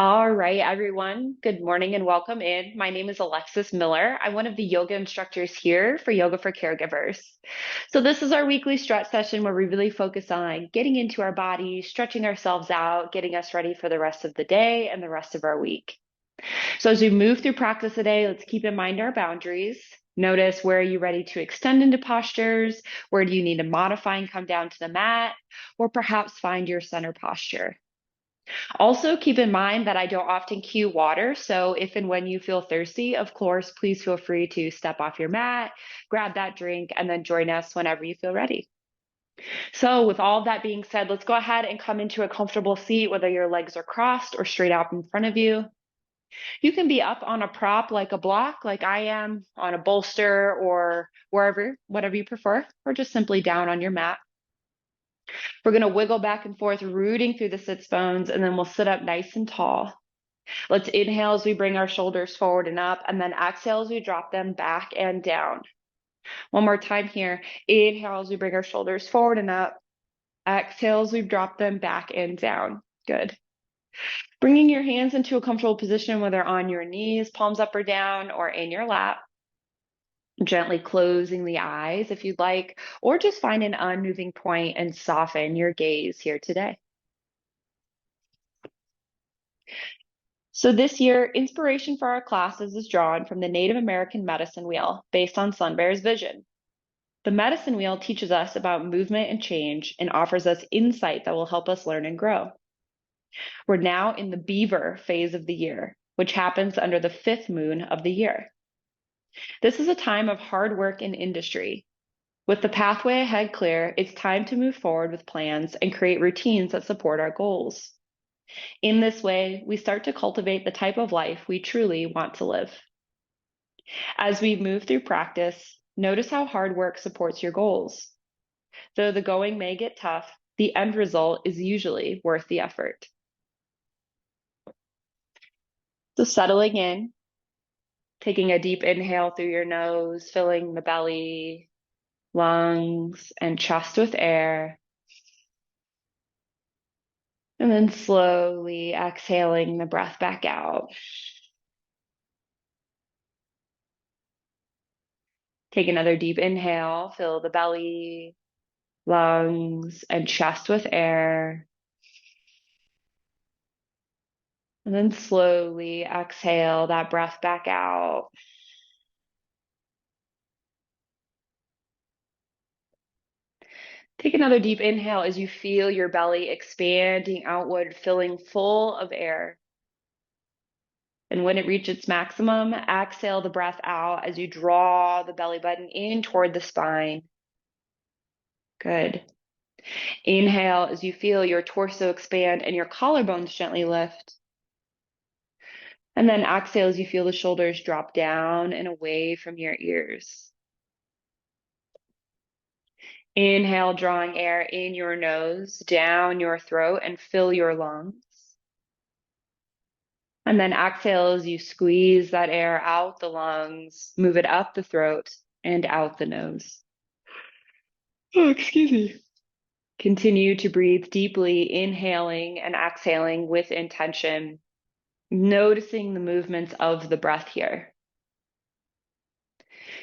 All right, everyone. Good morning and welcome in. My name is Alexis Miller. I'm one of the yoga instructors here for Yoga for Caregivers. So this is our weekly stretch session where we really focus on getting into our body, stretching ourselves out, getting us ready for the rest of the day and the rest of our week. So as we move through practice today, let's keep in mind our boundaries. Notice, where are you ready to extend into postures? Where do you need to modify and come down to the mat? Or perhaps find your center posture. Also, keep in mind that I don't often cue water, so if and when you feel thirsty, of course, please feel free to step off your mat, grab that drink, and then join us whenever you feel ready. So, with all of that being said, let's go ahead and come into a comfortable seat, whether your legs are crossed or straight out in front of you. You can be up on a prop like a block, like I am, on a bolster or wherever, whatever you prefer, or just simply down on your mat. We're going to wiggle back and forth, rooting through the sits bones, and then we'll sit up nice and tall. Let's inhale as we bring our shoulders forward and up, and then exhale as we drop them back and down. One more time here. Inhale as we bring our shoulders forward and up. Exhale as we drop them back and down. Good. Bringing your hands into a comfortable position, whether on your knees, palms up or down, or in your lap. Gently closing the eyes if you'd like, or just find an unmoving point and soften your gaze here today. So this year, inspiration for our classes is drawn from the Native American medicine wheel based on Sun Bear's vision. The medicine wheel teaches us about movement and change and offers us insight that will help us learn and grow. We're now in the Beaver phase of the year, which happens under the fifth moon of the year. This is a time of hard work in industry. With the pathway ahead clear, it's time to move forward with plans and create routines that support our goals. In this way, we start to cultivate the type of life we truly want to live. As we move through practice, notice how hard work supports your goals. Though the going may get tough, the end result is usually worth the effort. So settling in, taking a deep inhale through your nose, filling the belly, lungs, and chest with air. And then slowly exhaling the breath back out. Take another deep inhale, fill the belly, lungs, and chest with air. And then slowly exhale that breath back out. Take another deep inhale as you feel your belly expanding outward, filling full of air. And when it reaches its maximum, exhale the breath out as you draw the belly button in toward the spine. Good. Inhale as you feel your torso expand and your collarbones gently lift. And then exhale as you feel the shoulders drop down and away from your ears. Inhale, drawing air in your nose, down your throat, and fill your lungs. And then exhale as you squeeze that air out the lungs, move it up the throat and out the nose. Oh, excuse me. Continue to breathe deeply, inhaling and exhaling with intention, noticing the movements of the breath here.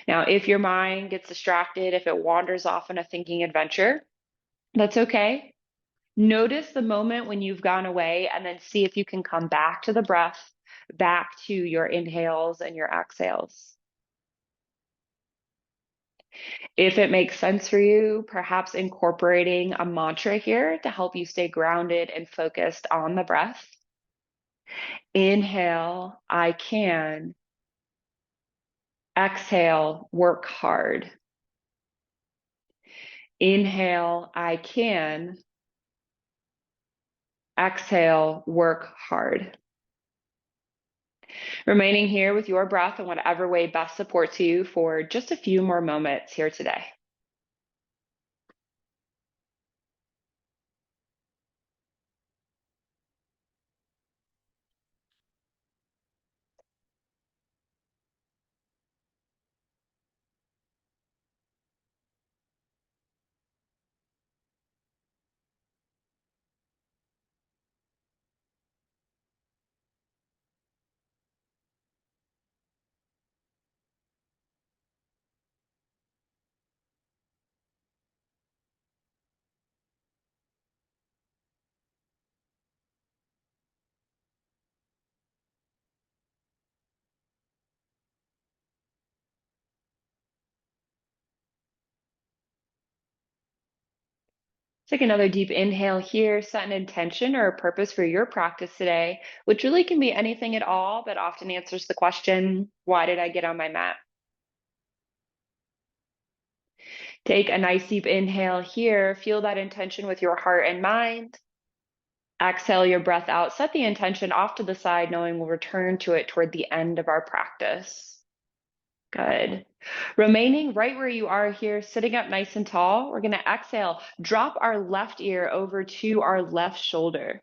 Now, if your mind gets distracted, if it wanders off on a thinking adventure, that's okay. Notice the moment when you've gone away and then see if you can come back to the breath, back to your inhales and your exhales. If it makes sense for you, perhaps incorporating a mantra here to help you stay grounded and focused on the breath. Inhale, I can. Exhale, work hard. Inhale, I can. Exhale, work hard. Remaining here with your breath in whatever way best supports you for just a few more moments here today. Take another deep inhale here, set an intention or a purpose for your practice today, which really can be anything at all, but often answers the question, why did I get on my mat? Take a nice deep inhale here, feel that intention with your heart and mind. Exhale your breath out, set the intention off to the side, knowing we'll return to it toward the end of our practice. Good. Remaining right where you are here, sitting up nice and tall, we're going to exhale, drop our left ear over to our left shoulder.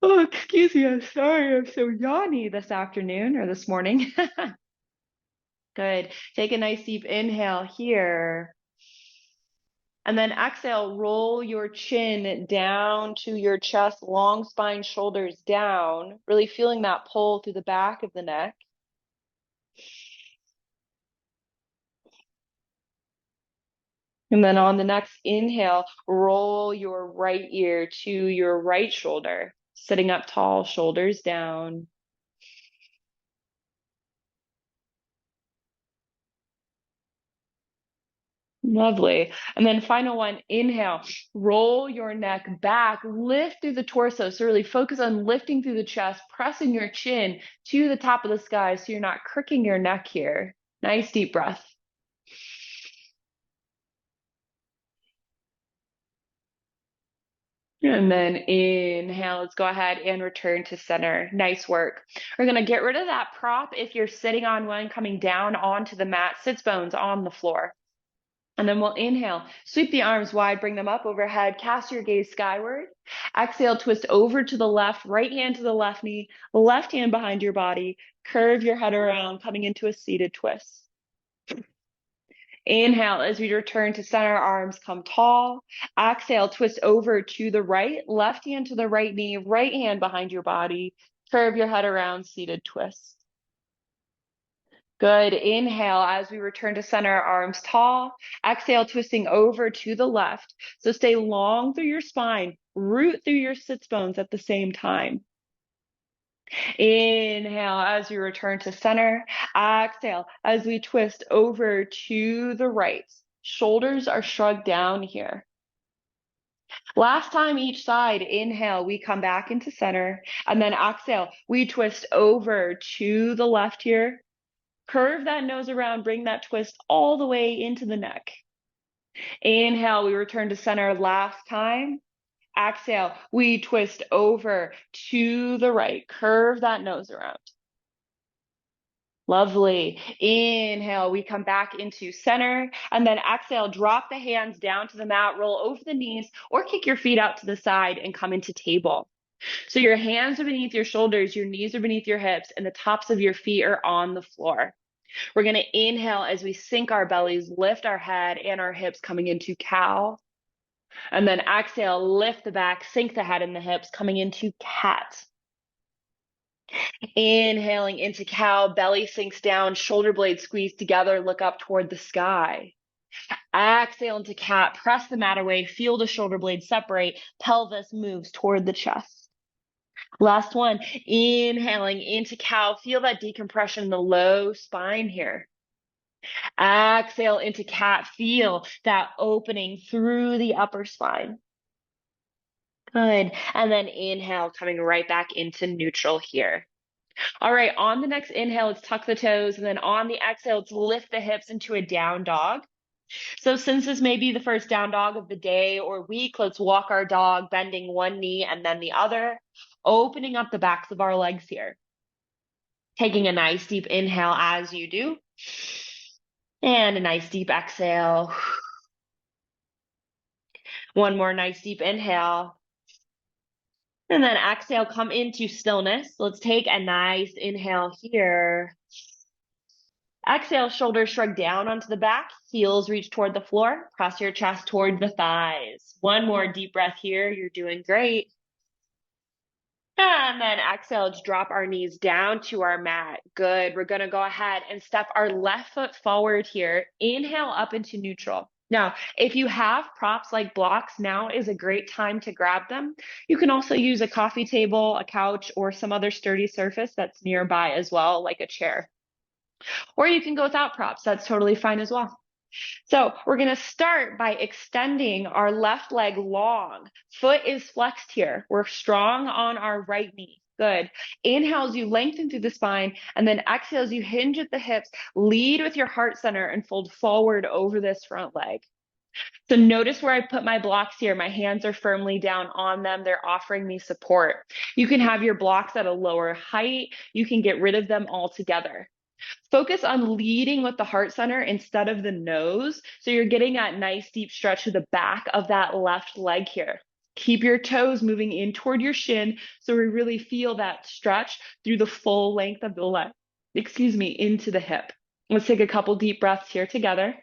Oh, excuse me, I'm sorry, I'm so yawny this afternoon or this morning. Good. Take a nice deep inhale here. And then exhale, roll your chin down to your chest, long spine, shoulders down, really feeling that pull through the back of the neck. And then on the next inhale, roll your right ear to your right shoulder, sitting up tall, shoulders down. Lovely. And then final one, inhale, roll your neck back, lift through the torso. So really focus on lifting through the chest, pressing your chin to the top of the sky so you're not cricking your neck here. Nice deep breath. And then inhale, let's go ahead and return to center. Nice work. We're going to get rid of that prop if you're sitting on one, coming down onto the mat, sits bones on the floor. And then we'll inhale, sweep the arms wide, bring them up overhead, cast your gaze skyward. Exhale, twist over to the left, right hand to the left knee, left hand behind your body. Curve your head around, coming into a seated twist. Inhale, as we return to center, arms come tall. Exhale, twist over to the right, left hand to the right knee, right hand behind your body. Curve your head around, seated twist. Good. Inhale as we return to center, arms tall. Exhale, twisting over to the left. So stay long through your spine, root through your sits bones at the same time. Inhale as we return to center. Exhale as we twist over to the right. Shoulders are shrugged down here. Last time each side, inhale, we come back into center. And then exhale, we twist over to the left here. Curve that nose around, bring that twist all the way into the neck. Inhale, we return to center last time. Exhale, we twist over to the right. Curve that nose around. Lovely. Inhale, we come back into center. And then exhale, drop the hands down to the mat, roll over the knees, or kick your feet out to the side and come into table. So your hands are beneath your shoulders, your knees are beneath your hips, and the tops of your feet are on the floor. We're going to inhale as we sink our bellies, lift our head and our hips coming into cow. And then exhale, lift the back, sink the head and the hips coming into cat. Inhaling into cow, belly sinks down, shoulder blades squeeze together, look up toward the sky. Exhale into cat, press the mat away, feel the shoulder blades separate, pelvis moves toward the chest. Last one, inhaling into cow, feel that decompression in the low spine here. Exhale into cat, feel that opening through the upper spine. Good. And then inhale, coming right back into neutral here. All right, on the next inhale, let's tuck the toes. And then on the exhale, let's lift the hips into a down dog. So since this may be the first down dog of the day or week, let's walk our dog, bending one knee and then the other, opening up the backs of our legs here. Taking a nice deep inhale as you do. And a nice deep exhale. One more nice deep inhale. And then exhale, come into stillness. Let's take a nice inhale here. Exhale, shoulders shrug down onto the back, heels reach toward the floor, press your chest toward the thighs. One more deep breath here. You're doing great. And then exhale, just drop our knees down to our mat. Good. We're going to go ahead and step our left foot forward here. Inhale up into neutral. Now, if you have props like blocks, now is a great time to grab them. You can also use a coffee table, a couch, or some other sturdy surface that's nearby as well, like a chair. Or you can go without props. That's totally fine as well. So we're going to start by extending our left leg long. Foot is flexed here. We're strong on our right knee. Good. Inhale as you lengthen through the spine, and then exhale as you hinge at the hips. Lead with your heart center and fold forward over this front leg. So notice where I put my blocks here. My hands are firmly down on them. They're offering me support. You can have your blocks at a lower height. You can get rid of them altogether. Focus on leading with the heart center instead of the nose. So you're getting that nice deep stretch to the back of that left leg here. Keep your toes moving in toward your shin so we really feel that stretch through the full length of the leg, into the hip. Let's take a couple deep breaths here together.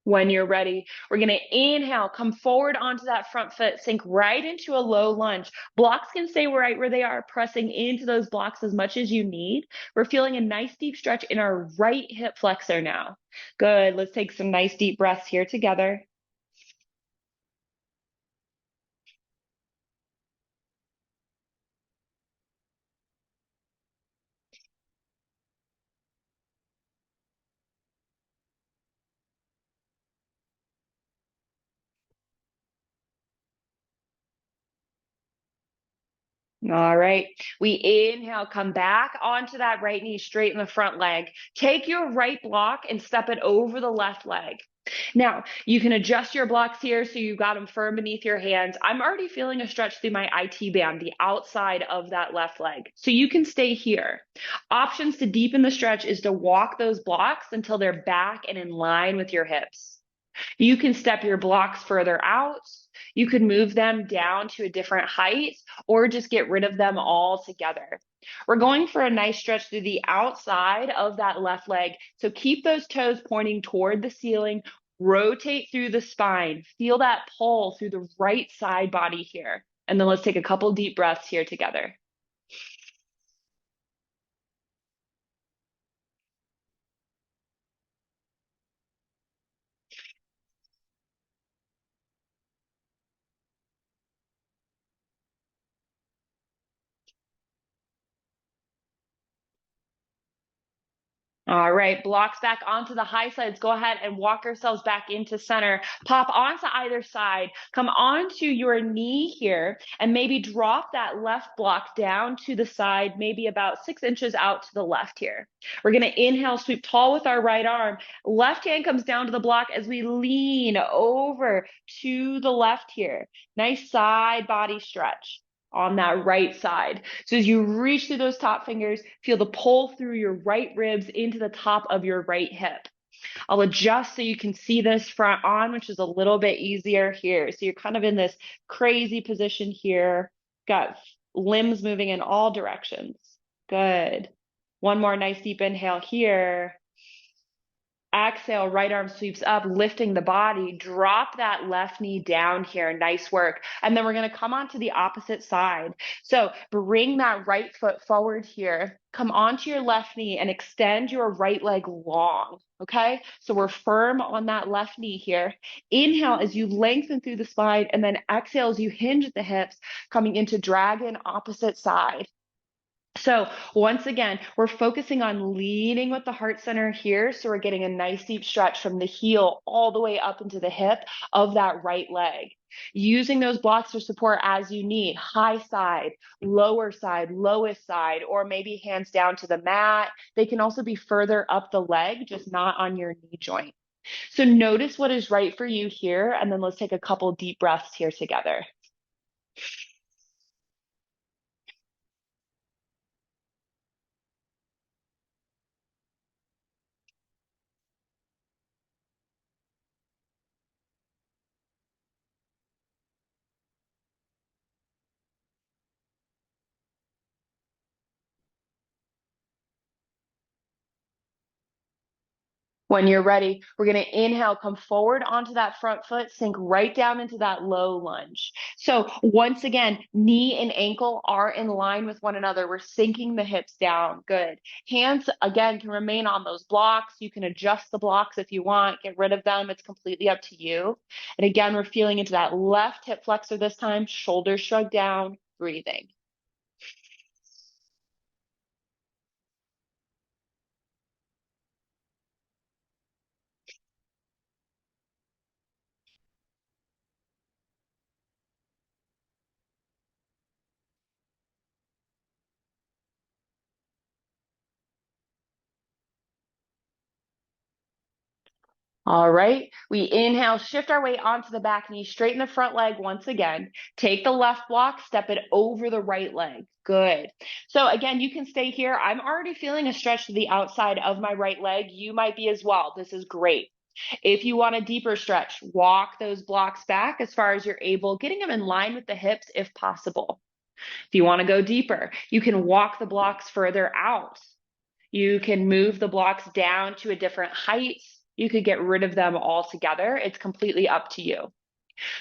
When you're ready, we're going to inhale, come forward onto that front foot, sink right into a low lunge. Blocks can stay right where they are, pressing into those blocks as much as you need. We're feeling a nice deep stretch in our right hip flexor now. Good. Let's take some nice deep breaths here together. All right. We inhale, come back onto that right knee, straighten the front leg. Take your right block and step it over the left leg. Now, you can adjust your blocks here so you've got them firm beneath your hands. I'm already feeling a stretch through my IT band, the outside of that left leg. So you can stay here. Options to deepen the stretch is to walk those blocks until they're back and in line with your hips. You can step your blocks further out. You could move them down to a different height or just get rid of them all together. We're going for a nice stretch through the outside of that left leg. So keep those toes pointing toward the ceiling. Rotate through the spine. Feel that pull through the right side body here. And then let's take a couple deep breaths here together. All right, blocks back onto the high sides. Go ahead and walk yourselves back into center. Pop onto either side. Come onto your knee here and maybe drop that left block down to the side, maybe about 6 inches out to the left here. We're going to inhale, sweep tall with our right arm. Left hand comes down to the block as we lean over to the left here. Nice side body stretch on that right side. So as you reach through those top fingers, feel the pull through your right ribs into the top of your right hip. I'll adjust so you can see this front on, which is a little bit easier here. So you're kind of in this crazy position here. Got limbs moving in all directions. Good. One more nice deep inhale here. Exhale, right arm sweeps up, lifting the body. Drop that left knee down here. Nice work. And then we're going to come onto the opposite side. So bring that right foot forward here. Come onto your left knee and extend your right leg long. Okay. So we're firm on that left knee here. Inhale as you lengthen through the spine, and then exhale as you hinge at the hips, coming into dragon opposite side. So once again, we're focusing on leading with the heart center here. So we're getting a nice deep stretch from the heel all the way up into the hip of that right leg. Using those blocks for support as you need, high side, lowest side, or maybe hands down to the mat. They can also be further up the leg, just not on your knee joint. So notice what is right for you here. And then let's take a couple deep breaths here together. When you're ready, we're going to inhale, come forward onto that front foot, sink right down into that low lunge. So once again, knee and ankle are in line with one another. We're sinking the hips down. Good. Hands, again, can remain on those blocks. You can adjust the blocks if you want, get rid of them. It's completely up to you. And again, we're feeling into that left hip flexor this time, shoulders shrug down, breathing. All right, we inhale, shift our weight onto the back knee, straighten the front leg once again. Take the left block, step it over the right leg. Good. So again, you can stay here. I'm already feeling a stretch to the outside of my right leg. You might be as well. This is great. If you want a deeper stretch, walk those blocks back as far as you're able, getting them in line with the hips if possible. If you want to go deeper, you can walk the blocks further out. You can move the blocks down to a different height. You could get rid of them altogether. It's completely up to you.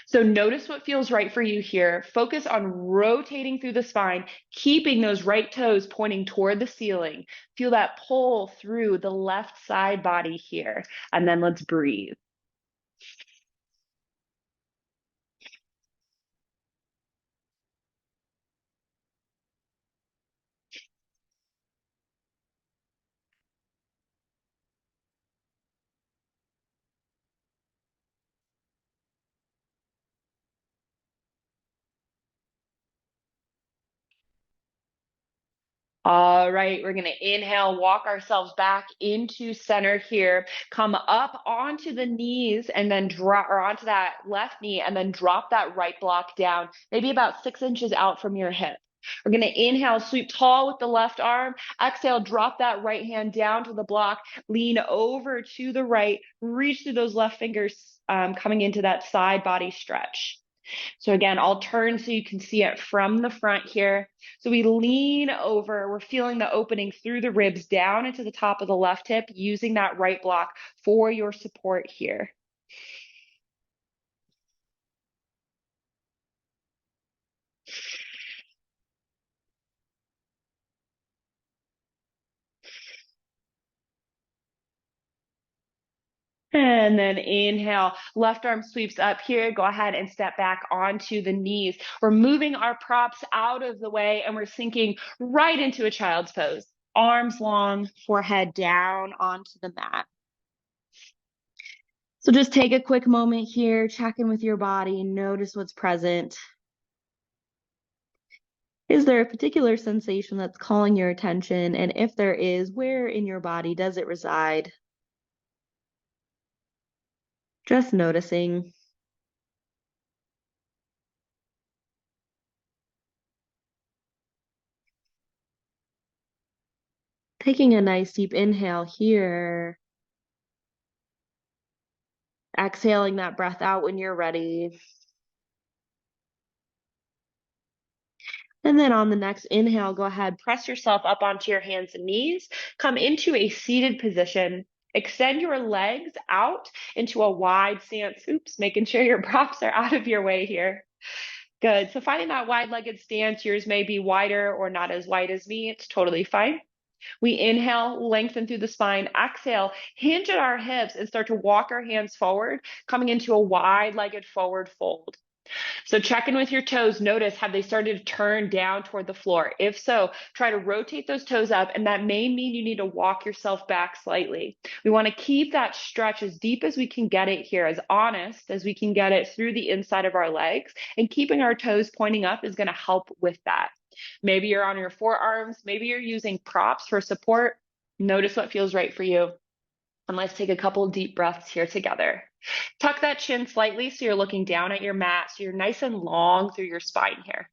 So notice what feels right for you here. Focus on rotating through the spine, keeping those right toes pointing toward the ceiling. Feel that pull through the left side body here. And then let's breathe. All right, we're going to inhale, walk ourselves back into center here. Come up onto the knees and then drop, or onto that left knee, and then drop that right block down, maybe about 6 inches out from your hip. We're going to inhale, sweep tall with the left arm. Exhale, drop that right hand down to the block. Lean over to the right. Reach through those left fingers, coming into that side body stretch. So again, I'll turn so you can see it from the front here. So we lean over, we're feeling the opening through the ribs down into the top of the left hip, using that right block for your support here. And then inhale, left arm sweeps up here. Go ahead and step back onto the knees. We're moving our props out of the way and we're sinking right into a child's pose. Arms long, forehead down onto the mat. So just take a quick moment here, check in with your body, notice what's present. Is there a particular sensation that's calling your attention? And if there is, where in your body does it reside? Just noticing. Taking a nice deep inhale here. Exhaling that breath out when you're ready. And then on the next inhale, go ahead, press yourself up onto your hands and knees. Come into a seated position. Extend your legs out into a wide stance. Oops, making sure your props are out of your way here. Good. So finding that wide-legged stance, yours may be wider or not as wide as me. It's totally fine. We inhale, lengthen through the spine. Exhale, hinge at our hips and start to walk our hands forward, coming into a wide-legged forward fold. So check in with your toes. Notice, have they started to turn down toward the floor? If so, try to rotate those toes up, and that may mean you need to walk yourself back slightly. We want to keep that stretch as deep as we can get it here, as honest as we can get it through the inside of our legs, and keeping our toes pointing up is going to help with that. Maybe you're on your forearms, maybe you're using props for support. Notice what feels right for you. And let's take a couple of deep breaths here together. Tuck that chin slightly so you're looking down at your mat, so you're nice and long through your spine here.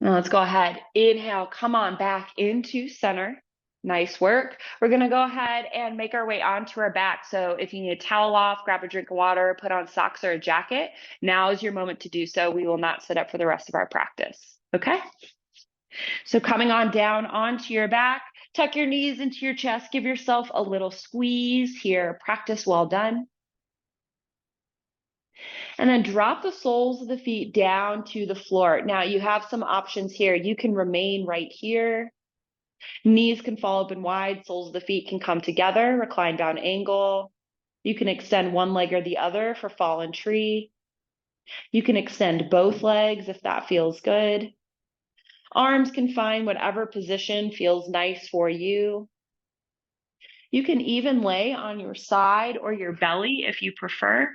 Now let's go ahead. Inhale, come on back into center. Nice work. We're going to go ahead and make our way onto our back. So if you need a towel off, grab a drink of water, put on socks or a jacket. Now is your moment to do so. We will not sit up for the rest of our practice. Okay? So coming on down onto your back, tuck your knees into your chest. Give yourself a little squeeze here. Practice well done. And then drop the soles of the feet down to the floor. Now you have some options here. You can remain right here. Knees can fall open wide, soles of the feet can come together, recline down angle. You can extend one leg or the other for fallen tree. You can extend both legs if that feels good. Arms can find whatever position feels nice for you. You can even lay on your side or your belly if you prefer,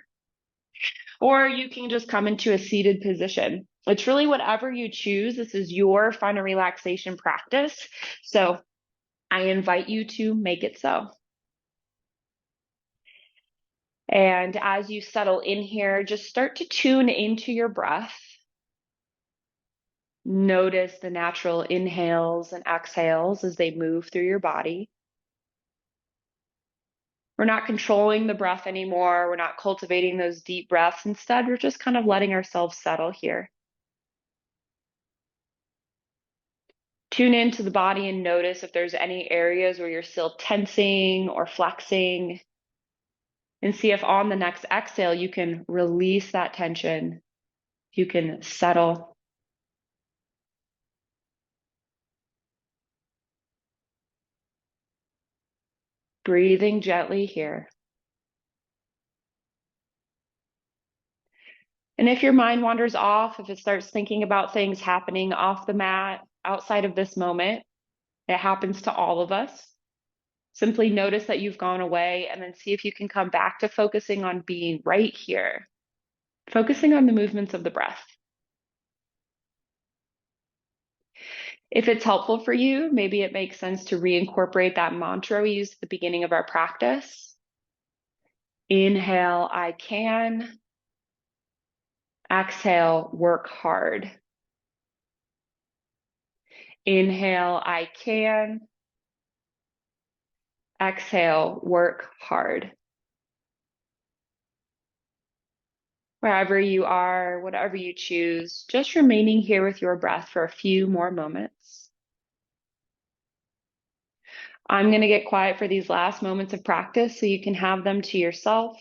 or you can just come into a seated position. It's really whatever you choose. This is your fun and relaxation practice. So I invite you to make it so. And as you settle in here, just start to tune into your breath. Notice the natural inhales and exhales as they move through your body. We're not controlling the breath anymore. We're not cultivating those deep breaths. Instead, we're just kind of letting ourselves settle here. Tune into the body and notice if there's any areas where you're still tensing or flexing. And see if on the next exhale, you can release that tension. You can settle. Breathing gently here. And if your mind wanders off, if it starts thinking about things happening off the mat, outside of this moment, it happens to all of us. Simply notice that you've gone away and then see if you can come back to focusing on being right here, focusing on the movements of the breath. If it's helpful for you, maybe it makes sense to reincorporate that mantra we used at the beginning of our practice. Inhale, I can. Exhale, work hard. Inhale, I can. Exhale, work hard. Wherever you are, whatever you choose, just remaining here with your breath for a few more moments. I'm going to get quiet for these last moments of practice so you can have them to yourself.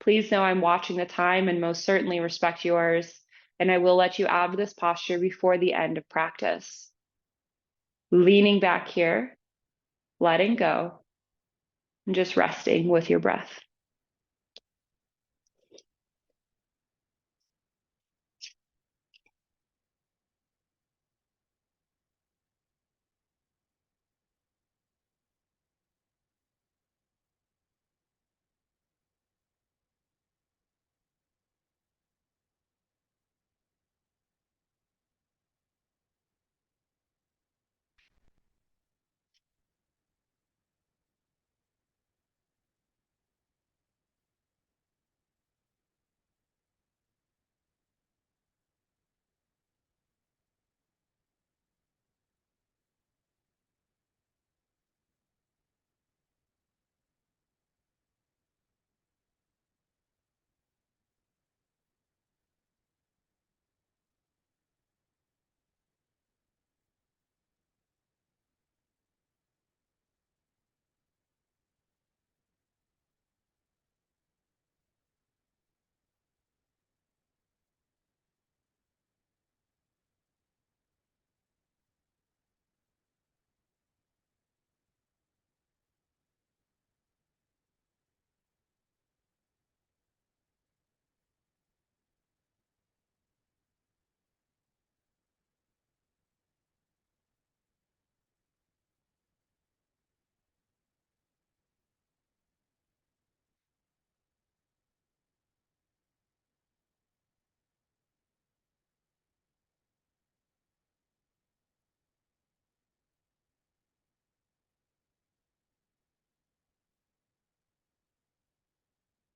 Please know I'm watching the time and most certainly respect yours, and I will let you out of this posture before the end of practice. Leaning back here, letting go, and just resting with your breath.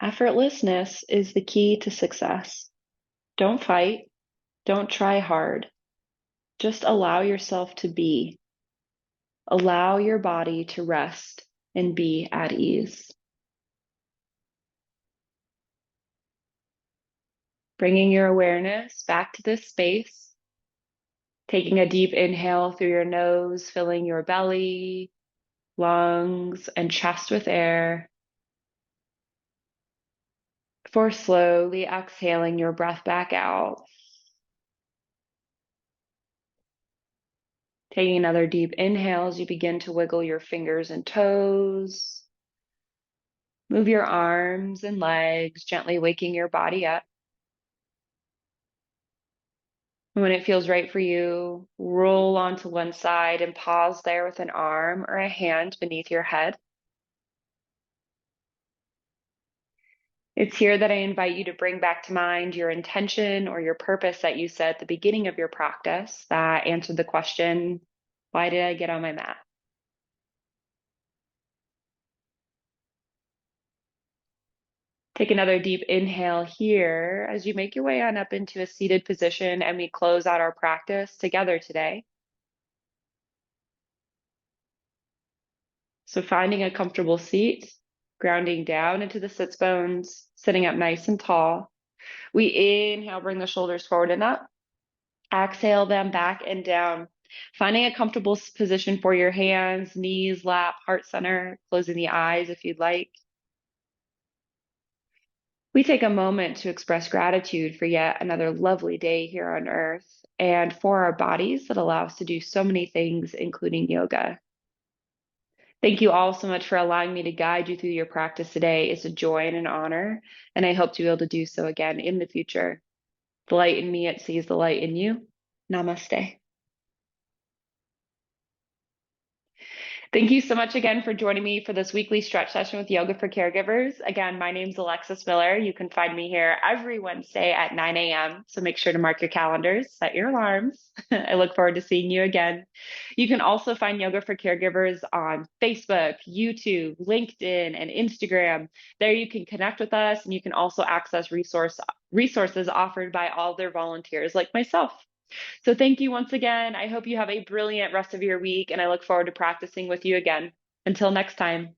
Effortlessness is the key to success. Don't fight. Don't try hard. Just allow yourself to be. Allow your body to rest and be at ease. Bringing your awareness back to this space, taking a deep inhale through your nose, filling your belly, lungs, and chest with air, before slowly exhaling your breath back out. Taking another deep inhale as you begin to wiggle your fingers and toes. Move your arms and legs, gently waking your body up. And when it feels right for you, roll onto one side and pause there with an arm or a hand beneath your head. It's here that I invite you to bring back to mind your intention or your purpose that you set at the beginning of your practice that answered the question, why did I get on my mat? Take another deep inhale here as you make your way on up into a seated position and we close out our practice together today. So finding a comfortable seat, grounding down into the sits bones, sitting up nice and tall. We inhale, bring the shoulders forward and up. Exhale them back and down. Finding a comfortable position for your hands, knees, lap, heart center, closing the eyes if you'd like. We take a moment to express gratitude for yet another lovely day here on earth and for our bodies that allow us to do so many things, including yoga. Thank you all so much for allowing me to guide you through your practice today. It's a joy and an honor, and I hope to be able to do so again in the future. The light in me, it sees the light in you. Namaste. Thank you so much again for joining me for this weekly stretch session with Yoga for Caregivers. Again, my name's Alexis Miller. You can find me here every Wednesday at 9 a.m. So make sure to mark your calendars, set your alarms. I look forward to seeing you again. You can also find Yoga for Caregivers on Facebook, YouTube, LinkedIn, and Instagram. There you can connect with us and you can also access resources offered by all their volunteers like myself. So thank you once again. I hope you have a brilliant rest of your week, and I look forward to practicing with you again. Until next time.